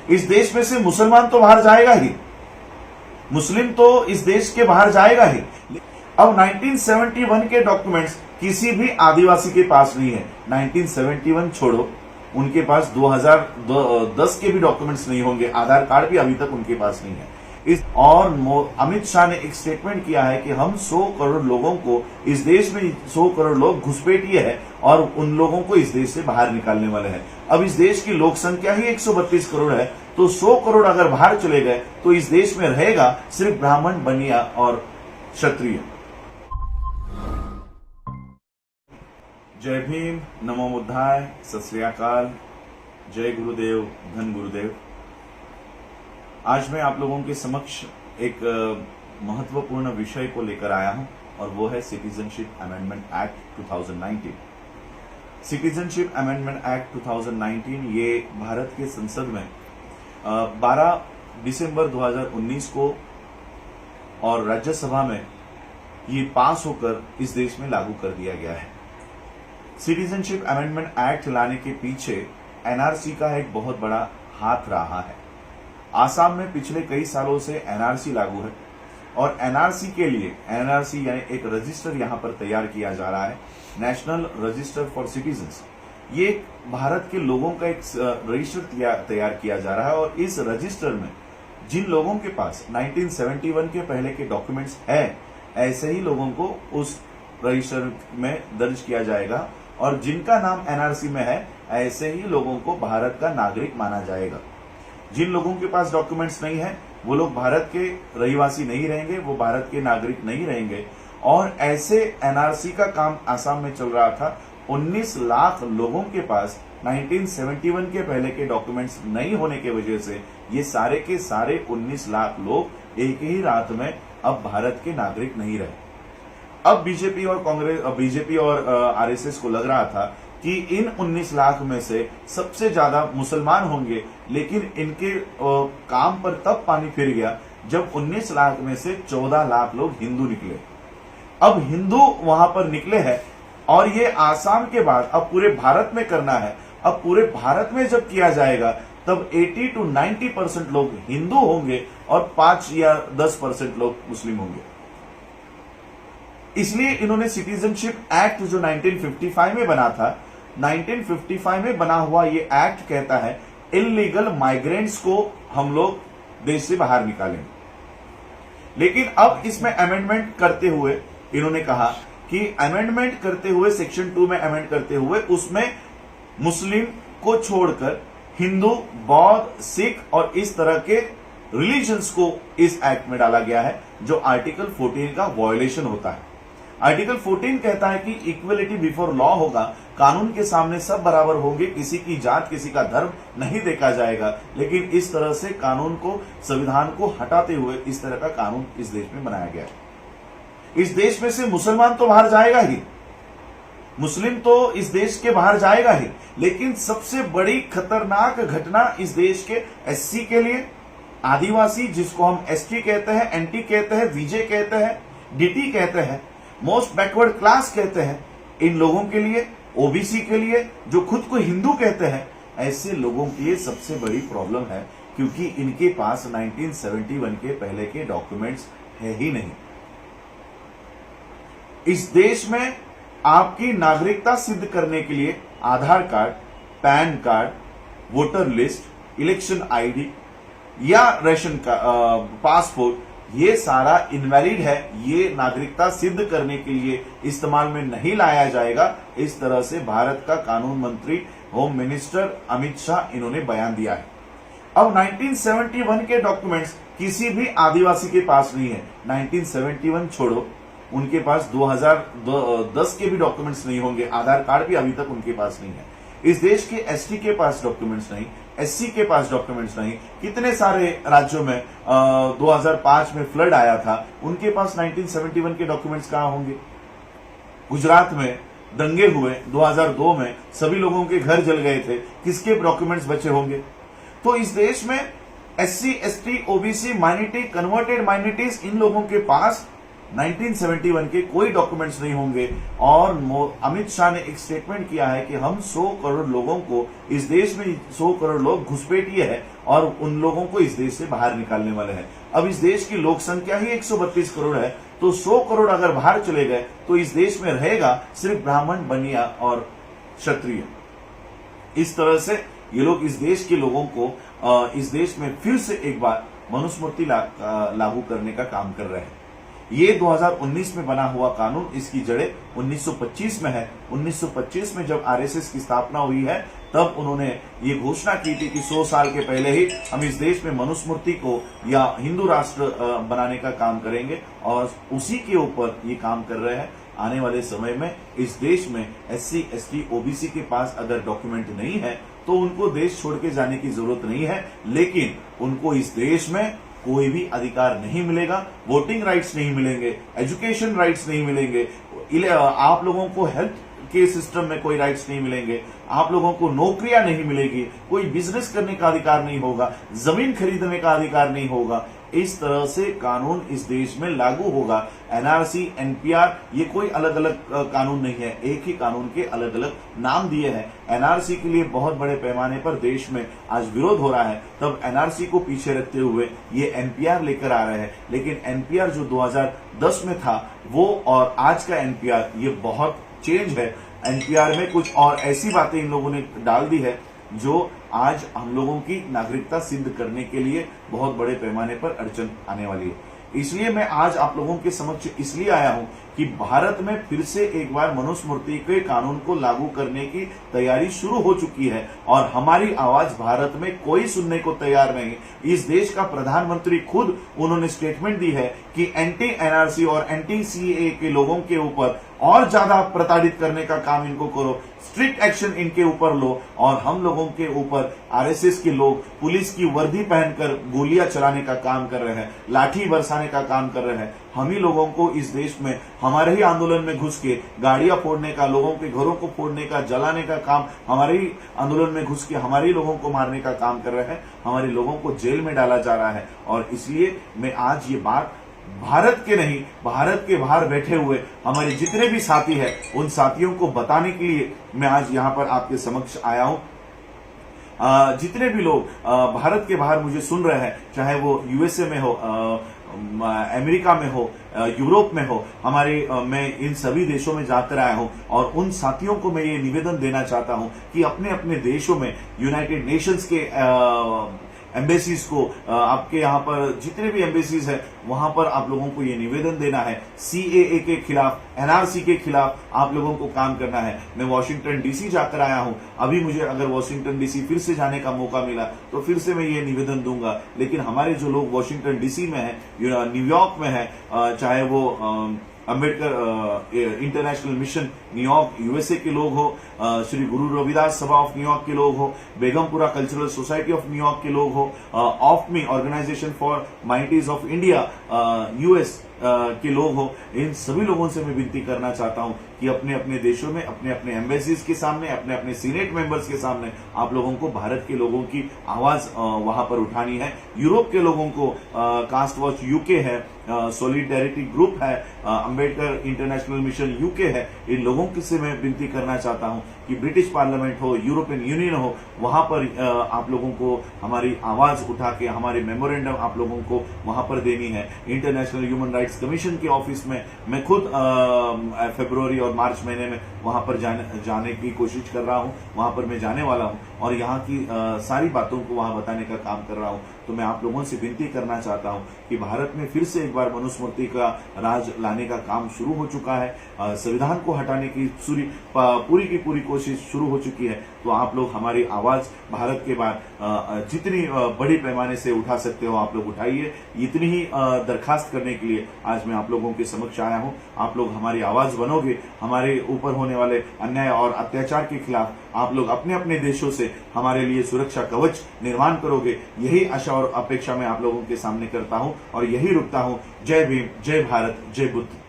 इस देश में से मुसलमान तो बाहर जाएगा ही, मुस्लिम तो इस देश के बाहर जाएगा ही। अब 1971 के डॉक्यूमेंट्स किसी भी आदिवासी के पास नहीं है। 1971 छोड़ो, उनके पास 2010 के भी डॉक्यूमेंट्स नहीं होंगे, आधार कार्ड भी अभी तक उनके पास नहीं है। अमित शाह ने एक स्टेटमेंट किया है कि हम 100 करोड़ लोगों को, इस देश में 100 करोड़ लोग घुसपैठिए हैं और उन लोगों को इस देश से बाहर निकालने वाले हैं। अब इस देश की लोक संख्या ही 132 करोड़ है, तो 100 करोड़ अगर बाहर चले गए तो इस देश में रहेगा सिर्फ ब्राह्मण, बनिया और क्षत्रिय। जय भीम, नमो बुद्धाय, सत श्री अकाल, जय गुरुदेव, धन गुरुदेव। आज मैं आप लोगों के समक्ष एक महत्वपूर्ण विषय को लेकर आया हूं और वो है citizenship amendment act 2019। Citizenship amendment act 2019 ये भारत के संसद में 12 दिसंबर 2019 को और राज्यसभा में ये पास होकर इस देश में लागू कर दिया गया है। सिटीजनशिप अमेंडमेंट एक्ट लाने के पीछे एनआरसी का एक बहुत बड़ा हाथ रहा है। आसाम में पिछले कई सालों से एनआरसी लागू है और एनआरसी के लिए, एनआरसी यानी एक रजिस्टर यहां पर तैयार किया जा रहा है, नेशनल रजिस्टर फॉर सिटीजन्स। ये भारत के लोगों का एक रजिस्टर तैयार किया जा रहा है और इस रजिस्टर में जिन लोगों के पास 1971 के पहले के डॉक्यूमेंट्स है, ऐसे ही लोगों को उस रजिस्टर में दर्ज किया जाएगा और जिनका नाम एनआरसी में है, ऐसे ही लोगों को भारत का नागरिक माना जाएगा। जिन लोगों के पास डॉक्यूमेंट्स नहीं है वो लोग भारत के रहिवासी नहीं रहेंगे, वो भारत के नागरिक नहीं रहेंगे। और ऐसे एनआरसी का काम आसाम में चल रहा था। 19 लाख लोगों के पास 1971 के पहले के डॉक्यूमेंट्स नहीं होने की वजह से ये सारे के सारे 19 लाख लोग एक ही रात में अब भारत के नागरिक नहीं रहे। अब बीजेपी और आरएसएस को लग रहा था कि इन 19 लाख में से सबसे ज्यादा मुसलमान होंगे, लेकिन इनके काम पर तब पानी फिर गया जब 19 लाख में से 14 लाख लोग हिंदू निकले। अब हिंदू वहां पर निकले हैं और ये आसाम के बाद अब पूरे भारत में करना है। अब पूरे भारत में जब किया जाएगा तब 80 to 90% लोग हिंदू होंगे और 5 या 10% लोग मुस्लिम होंगे। इसलिए इन्होंने सिटीजनशिप एक्ट जो 1955 में बना था, 1955 में बना हुआ ये एक्ट कहता है इलीगल माइग्रेंट्स को हम लोग देश से बाहर निकालेंगे। लेकिन अब इसमें अमेंडमेंट करते हुए इन्होंने कहा कि अमेंडमेंट करते हुए सेक्शन 2 में अमेंड करते हुए उसमें मुस्लिम को छोड़कर हिंदू, बौद्ध, सिख और इस तरह के रिलीजन्स को इस एक्ट में डाला गया है, जो आर्टिकल 14 का वायोलेशन होता है। आर्टिकल 14 कहता है कि इक्वलिटी बिफोर लॉ होगा, कानून के सामने सब बराबर होंगे, किसी की जात, किसी का धर्म नहीं देखा जाएगा। लेकिन इस तरह से कानून को, संविधान को हटाते हुए इस तरह का कानून इस देश में बनाया गया है। इस देश में से मुसलमान तो बाहर जाएगा ही, मुस्लिम तो इस देश के बाहर जाएगा ही। लेकिन सबसे बड़ी खतरनाक घटना इस देश के एससी के लिए, आदिवासी जिसको हम एसटी कहते हैं, एनटी कहते हैं, वीजे कहते हैं, डीटी कहते हैं, मोस्ट बैकवर्ड क्लास कहते हैं, इन लोगों के लिए, ओबीसी के लिए, जो खुद को हिंदू कहते हैं, ऐसे लोगों के लिए सबसे बड़ी प्रॉब्लम है, क्योंकि इनके पास 1971 के पहले के डॉक्यूमेंट्स है ही नहीं। इस देश में आपकी नागरिकता सिद्ध करने के लिए Aadhaar card, PAN card, voter list, election ID या रेशन का पासपोर्ट, ये सारा इनवैलिड है। ये नागरिकता सिद्ध करने के लिए इस्तेमाल में नहीं लाया जाएगा। इस तरह से भारत का कानून मंत्री, होम मिनिस्टर अमित शाह, इन्होंने बयान दिया है। अब 1971 के डॉक्यूमेंट्स किसी भी आदिवासी के पास नहीं है। 1971 छोड़ो, उनके पास 2010 के भी डॉक्यूमेंट्स नहीं होंगे, आधार कार्ड भी अभी तक उनके पास नहीं है। इस देश के एसटी के पास डॉक्यूमेंट्स नहीं, एससी के पास डॉक्यूमेंट्स नहीं। कितने सारे राज्यों में 2005 में फ्लड आया था, उनके पास 1971 के डॉक्यूमेंट्स कहां होंगे। गुजरात में दंगे हुए 2002 में, सभी लोगों के घर जल गए थे, किसके डॉक्यूमेंट्स बचे होंगे। तो इस देश में SC, ST, OBC, minority, converted minorities, इन लोगों के पास 1971 के कोई डॉक्यूमेंट्स नहीं होंगे। और अमित शाह ने एक स्टेटमेंट किया है कि हम 100 करोड़ लोगों को, इस देश में 100 करोड़ लोग घुसपैठिए हैं और उन लोगों को इस देश से बाहर निकालने वाले हैं। अब इस देश की लोक संख्या ही 132 करोड़ है, तो 100 करोड़ अगर बाहर चले गए तो इस देश में रहेगा सिर्फ ब्राह्मण, बनिया और क्षत्रिय। इस तरह से ये लोग इस देश के लोगों को इस देश में फिर से एक बार मनुस्मृति लागू करने का काम कर रहे हैं। ये 2019 में बना हुआ कानून, इसकी जड़ें 1925 में है। 1925 में जब आरएसएस की स्थापना हुई है तब उन्होंने ये घोषणा की थी कि 100 साल के पहले ही हम इस देश में मनुस्मृति को या हिंदू राष्ट्र बनाने का काम करेंगे, और उसी के ऊपर ये काम कर रहे हैं। आने वाले समय में इस देश में SC, ST, OBC के पास अगर डॉक्यूमेंट नहीं है तो उनको देश छोड़ के जाने की जरूरत नहीं है, लेकिन उनको इस देश में कोई भी अधिकार नहीं मिलेगा। वोटिंग राइट्स नहीं मिलेंगे, एजुकेशन राइट्स नहीं मिलेंगे, आप लोगों को हेल्थ के सिस्टम में कोई राइट्स नहीं मिलेंगे, आप लोगों को नौकरियां नहीं मिलेगी, कोई बिजनेस करने का अधिकार नहीं होगा, जमीन खरीदने का अधिकार नहीं होगा। इस तरह से कानून इस देश में लागू होगा। NRC, NPR ये कोई अलग अलग कानून नहीं है, एक ही कानून के अलग अलग नाम दिए हैं। NRC के लिए बहुत बड़े पैमाने पर देश में आज विरोध हो रहा है, तब NRC को पीछे रखते हुए ये NPR लेकर आ रहे हैं। लेकिन NPR जो 2010 में था वो और आज का NPR ये बहुत चेंज है। NPR में कुछ और ऐसी बातें इन लोगों ने डाल दी है जो आज हम लोगों की नागरिकता सिद्ध करने के लिए बहुत बड़े पैमाने पर अड़चन आने वाली है। इसलिए मैं आज आप लोगों के समक्ष इसलिए आया हूं कि भारत में फिर से एक बार मनुस्मृति के कानून को लागू करने की तैयारी शुरू हो चुकी है, और हमारी आवाज भारत में कोई सुनने को तैयार नहीं। इस देश का प्रधानमंत्री खुद उन्होंने स्टेटमेंट दी है कि एंटी NRC और एंटी CAA के लोगों के ऊपर और ज्यादा प्रताड़ित करने का काम इनको करो, स्ट्रिक्ट एक्शन इनके ऊपर लो, और हम लोगों के ऊपर RSS के लोग पुलिस की वर्दी पहनकर गोलियां चलाने का काम कर रहे हैं, लाठी बरसाने का काम कर रहे हैं। हम ही लोगों को इस देश में हमारे ही आंदोलन में घुस के गाड़ियां फोड़ने का, लोगों के घरों को फोड़ने का, जलाने का काम, हमारे ही आंदोलन में घुस के हमारे ही लोगों को मारने का काम कर रहे हैं। हमारे लोगों को जेल में डाला जा रहा है। और इसलिए मैं आज ये बात भारत के नहीं, भारत के बाहर बैठे हुए हमारे जितने भी साथी हैं उन साथियों को बताने के लिए मैं आज यहाँ पर आपके समक्ष आया हूं। जितने भी लोग भारत के बाहर मुझे सुन रहे हैं, चाहे वो USA में हो, अमेरिका में हो, यूरोप में हो, मैं इन सभी देशों में जाकर आया हूं, और उन साथियों को मैं ये निवेदन देना चाहता हूं कि अपने अपने देशों में यूनाइटेड नेशंस के एम्बेसीज को, आपके यहाँ पर जितने भी एम्बेसीज है वहां पर आप लोगों को ये निवेदन देना है। CAA के खिलाफ, NRC के खिलाफ आप लोगों को काम करना है। मैं वॉशिंगटन DC जाकर आया हूं, अभी मुझे अगर वॉशिंगटन DC फिर से जाने का मौका मिला तो फिर से मैं ये निवेदन दूंगा। लेकिन हमारे जो लोग वॉशिंगटन DC में है, न्यूयॉर्क में है, चाहे वो Ambedkar international mission New York USA के लोग हो, श्री गुरु रविदास सभा ऑफ न्यूयॉर्क के लोग हो, Begampura cultural society of New York के लोग हो, OFMI organization for minorities of India US के लोग हो, इन सभी लोगों से मैं विनती करना चाहता हूं कि अपने अपने देशों में, अपने अपने एम्बेसीज के सामने, अपने अपने सीनेट मेंबर्स के सामने आप लोगों को भारत के लोगों की आवाज वहां पर उठानी है। यूरोप के लोगों को कास्ट वॉच UK है, सॉलिडेरिटी ग्रुप है, अम्बेडकर इंटरनेशनल मिशन UK है, इन लोगों से मैं विनती करना चाहता हूं कि ब्रिटिश पार्लियामेंट हो, यूरोपियन यूनियन हो, वहां पर आप लोगों को हमारी आवाज उठा के हमारे मेमोरेंडम आप लोगों को वहां पर देनी है। इंटरनेशनल ह्यूमन राइट्स कमीशन के ऑफिस में मैं खुद फरवरी और मार्च महीने में वहां पर जाने की कोशिश कर रहा हूं, वहां पर मैं जाने वाला हूं और यहाँ की सारी बातों को वहां बताने का काम कर रहा हूं। तो मैं आप लोगों से विनती करना चाहता हूं कि भारत में फिर से एक बार मनुस्मृति का राज लाने का काम शुरू हो चुका है, संविधान को हटाने की पूरी की पूरी कोशिश शुरू हो चुकी है। तो आप लोग हमारी आवाज भारत के बाद जितनी बड़ी पैमाने से उठा सकते हो आप लोग उठाइए। इतनी ही दरखास्त करने के लिए आज मैं आप लोगों के समक्ष आया हूं। आप लोग हमारी आवाज बनोगे, हमारे ऊपर होने वाले अन्याय और अत्याचार के खिलाफ आप लोग अपने अपने देशों से हमारे लिए सुरक्षा कवच निर्माण करोगे, यही आशा और अपेक्षा मैं आप लोगों के सामने करता हूं और यही रुकता हूं। जय भीम, जय भारत, जय बुद्ध।